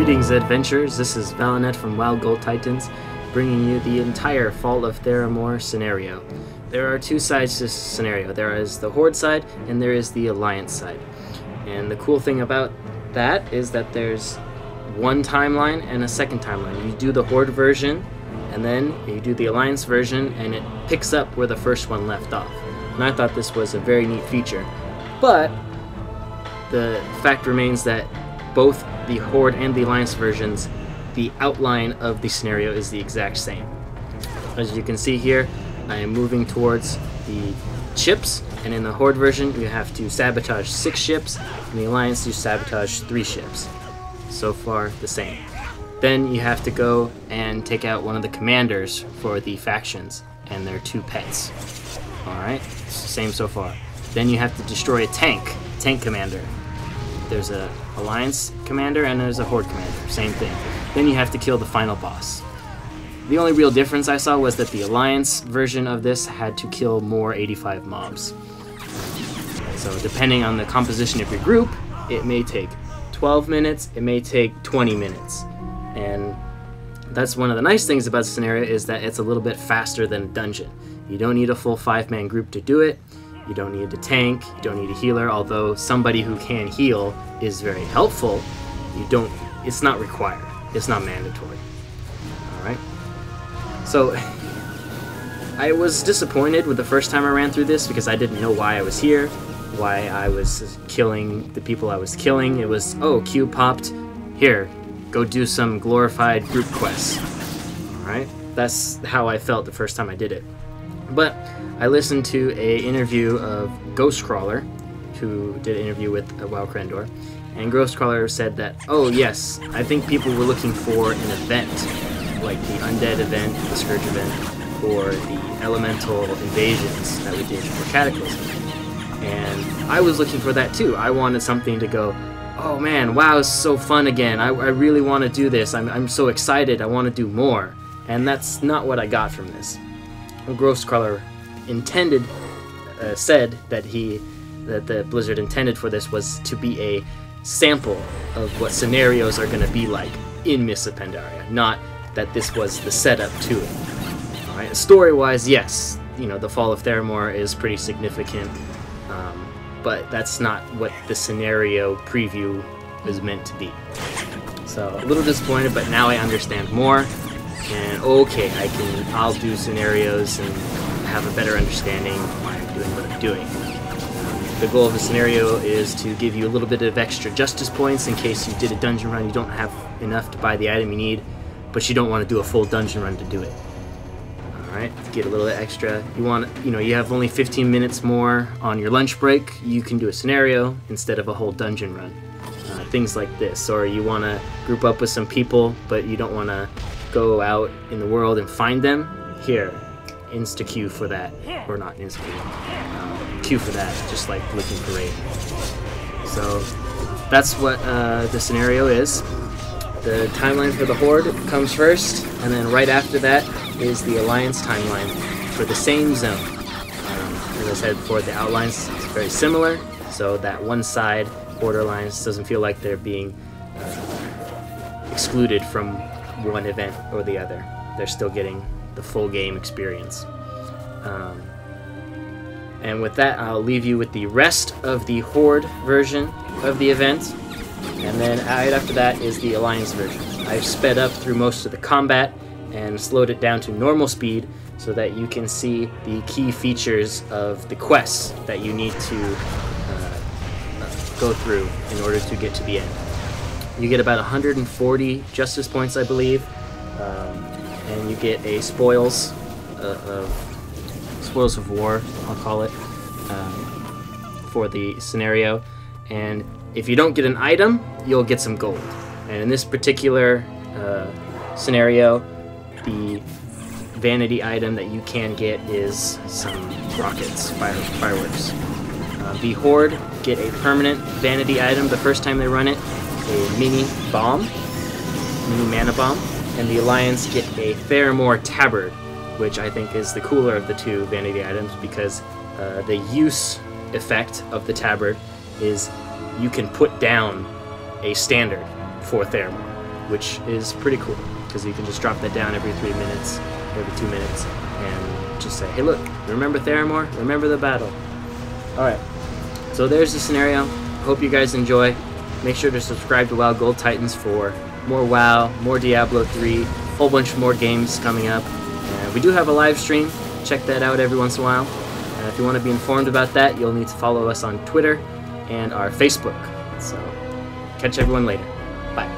Greetings, adventurers. This is Valinet from WoWGoldTitans, bringing you the entire Fall of Theramore scenario. There are two sides to this scenario. There is the Horde side, and there is the Alliance side. And the cool thing about that is that there's one timeline and a second timeline. You do the Horde version, and then you do the Alliance version, and it picks up where the first one left off. And I thought this was a very neat feature. But the fact remains that both the Horde and the Alliance versions, the outline of the scenario is the exact same. As you can see here, I am moving towards the ships, and in the Horde version you have to sabotage 6 ships, in the Alliance you sabotage 3 ships. So far the same. Then you have to go and take out one of the commanders for the factions and their 2 pets. Alright, same so far. Then you have to destroy a tank commander. There's a Alliance commander and there's a Horde commander, same thing. Then you have to kill the final boss. The only real difference I saw was that the Alliance version of this had to kill more 85 mobs. So depending on the composition of your group, it may take 12 minutes, it may take 20 minutes. And that's one of the nice things about the scenario, is that it's a little bit faster than a dungeon. You don't need a full 5-man group to do it. You don't need a tank, you don't need a healer, although somebody who can heal is very helpful. It's not required, it's not mandatory. Alright? So, I was disappointed with the first time I ran through this because I didn't know why I was here, why I was killing the people I was killing. It was, oh, Q popped, here, go do some glorified group quests. Alright? That's how I felt the first time I did it. But I listened to an interview of Ghostcrawler, who did an interview with WoWCrendor, and Ghostcrawler said that, oh yes, I think people were looking for an event, like the Undead event, the Scourge event, or the Elemental invasions that we did for Cataclysm. And I was looking for that too. I wanted something to go, oh man, WoW is so fun again, I really want to do this, I'm so excited, I want to do more. And that's not what I got from this. Ghostcrawler said that the Blizzard intended for this was to be a sample of what scenarios are going to be like in Mists of Pandaria, not that this was the setup to it. All right, story-wise, yes, you know, the Fall of Theramore is pretty significant, but that's not what the scenario preview was meant to be. So a little disappointed, but now I understand more. And okay, I'll do scenarios and have a better understanding of why I'm doing what I'm doing. The goal of the scenario is to give you a little bit of extra justice points in case you did a dungeon run, you don't have enough to buy the item you need, but you don't want to do a full dungeon run to do it. Alright, get a little bit extra. You have only 15 minutes more on your lunch break, you can do a scenario instead of a whole dungeon run. Things like this. Or you want to group up with some people, but you don't want to go out in the world and find them. Here, insta-queue for that. Or not insta-queue. Queue for that, just like looking for raid. So, that's what the scenario is. The timeline for the Horde comes first, and then right after that is the Alliance timeline for the same zone. As I said before, the outlines is very similar, so that one side, Horde Alliance, doesn't feel like they're being excluded from one event or the other. They're still getting the full game experience. And with that, I'll leave you with the rest of the Horde version of the event, and then right after that is the Alliance version. I've sped up through most of the combat and slowed it down to normal speed so that you can see the key features of the quests that you need to go through in order to get to the end. You get about 140 justice points, I believe, and you get a spoils of war, I'll call it, for the scenario. And if you don't get an item, you'll get some gold. And in this particular scenario, the vanity item that you can get is some rockets, fireworks. The Horde get a permanent vanity item the first time they run it, a mini mana bomb, and the Alliance get a Theramore tabard, which I think is the cooler of the two vanity items because the use effect of the tabard is you can put down a standard for Theramore. which is pretty cool because you can just drop that down every 3 minutes, every 2 minutes, and just say, hey look, remember Theramore? Remember the battle. Alright, so there's the scenario. Hope you guys enjoy. Make sure to subscribe to WoWGoldTitans for more WoW, more Diablo 3, a whole bunch more games coming up. We do have a live stream. Check that out every once in a while. If you want to be informed about that, you'll need to follow us on Twitter and our Facebook. So, catch everyone later. Bye.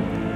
again.